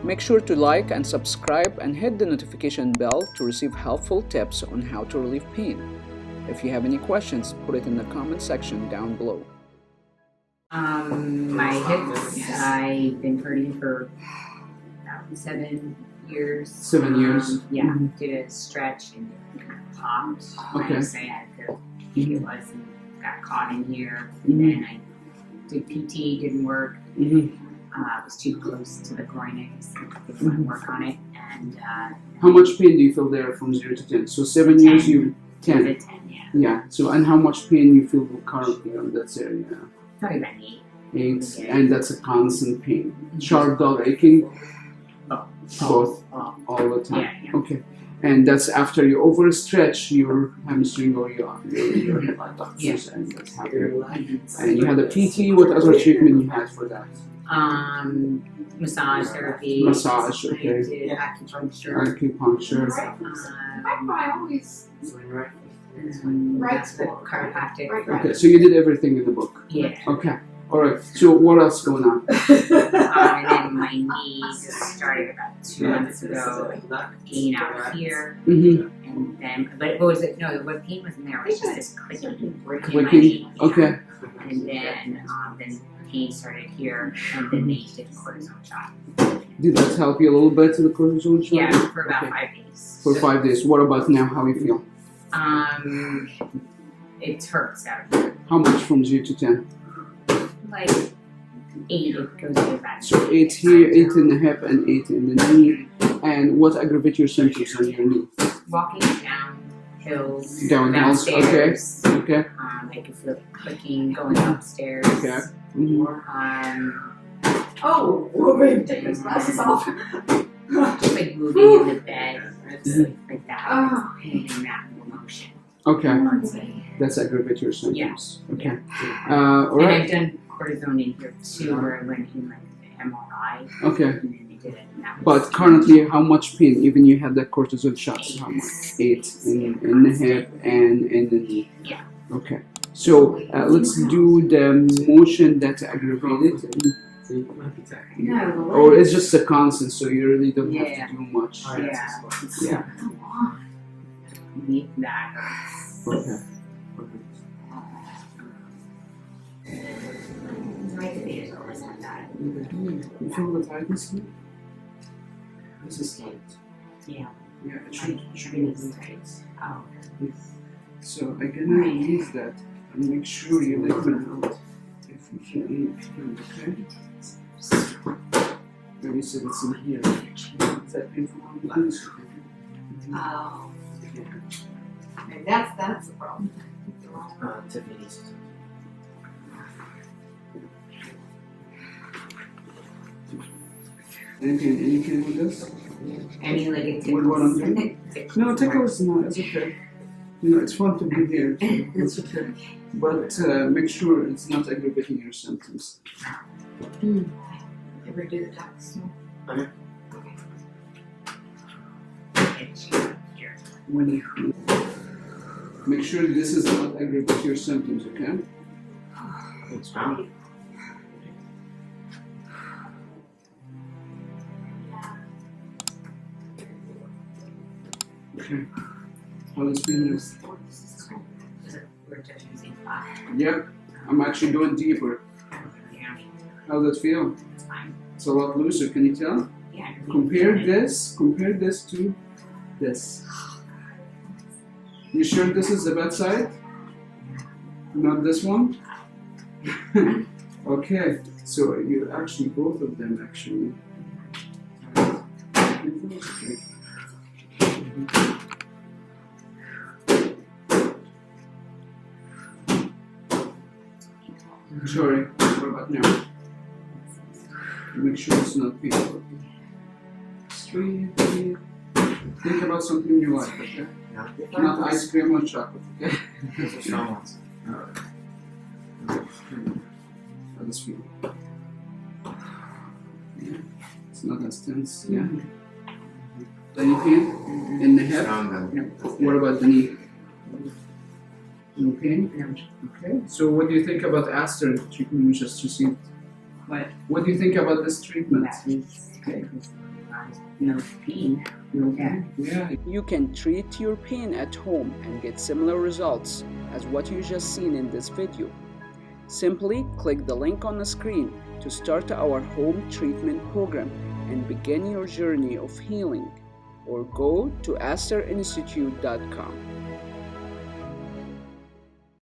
Make sure to like and subscribe and hit the notification bell to receive helpful tips on how to relieve pain. If you have any questions, put it in the comment section down below. My hips, I've been hurting for about 7 years. 7 years? Yeah, did a stretch and kind of popped. Okay. I say I feel it was and got caught in here. And then I did PT, didn't work. It was too close to the groin. I just didn't want to work on it. And how much pain do you feel there from 0 to 10? So 7 years, you 10. 10, yeah. Yeah. So and how much pain you feel currently on that area? Probably about 8. 8, and that's a constant pain. Sharp, dull, aching. Both, all the time. Yeah. Okay. And that's after you overstretch your hamstring or your adductors, and that's happening. And you had a PT. What other treatment you had for that? Massage therapy. Massage, okay. I did acupuncture. Acupuncture. Chiropractic. Okay, so you did everything in the book. Yeah. Okay. All right. So what else going on? And then my knee just started about 2 months ago. Pain out here, and then but what was it? No, what pain wasn't there. It was just this clicking in my knee. Okay. And then pain started here, and then they did a cortisone shot. Did that help you a little bit to the cortisone shot? Yeah, for about 5 days. For 5 days. What about now? How you feel? It hurts out here. How much from 0 to 10? Like 8, it goes to about. So 8 here, 8 in the hip, and 8 in the knee. And what aggravate your symptoms on your knee? Walking down hills, downstairs. Okay. I can feel it clicking going upstairs. Okay. Oh, we're going to take those glasses off. Just like moving in the bed, like that, and in that motion. Okay. That's aggravate your symptoms. Yeah. Okay. Yeah. All right. And I've done cortisone in here too, where I went in like the MRI. Okay. And then they did it. And that But currently, how much pain? Even you had the cortisone shots. How much? 8 in the hip and in the knee. Yeah. Okay. So let's do the motion that aggravated. No. Or it's just a constant, so you really don't have to do much. Yeah. Yeah. Come on. That hurts. Okay. My knee is always like that. You feel the tightness here? This is tight. Yeah. Yeah, it should My be knee's tight. Oh. So I'm gonna release that and make sure you let it out if you feel anything, okay? Maybe so it's in here. Is that painful? Oh. Maybe that's the problem. Tiffany's. Anything with this? Any like it What I'm tickles. doing? No, tickles, no, it's okay. You know, it's fun to be here. It's okay. But make sure it's not aggravating your symptoms. Ever do the ducks? Okay. When you make sure this is not aggravate your symptoms, okay? It's fine. Okay. How is feeling? We're just using 5. Yep. I'm actually going deeper. Yeah. How does it feel? It's fine. It's a lot looser, can you tell? Yeah. Compare this to this. You sure this is the bad side? Not this one? Okay, so you actually, both of them actually. Sorry, what about now? Make sure it's not painful. Straight. Think about something you like, okay? Yeah. Not ice cream or chocolate, okay? Those are strong ones. Alright. How does it feel? Yeah. It's not as tense, yeah? Any pain in the hip? Strong then. What about the knee? No pain? Okay. So what do you think about ASTR treatment you just received? What? What do you think about this treatment? That is good. No pain. No pain. Yeah. You can treat your pain at home and get similar results as what you just seen in this video. Simply click the link on the screen to start our home treatment program and begin your journey of healing, or go to asterinstitute.com.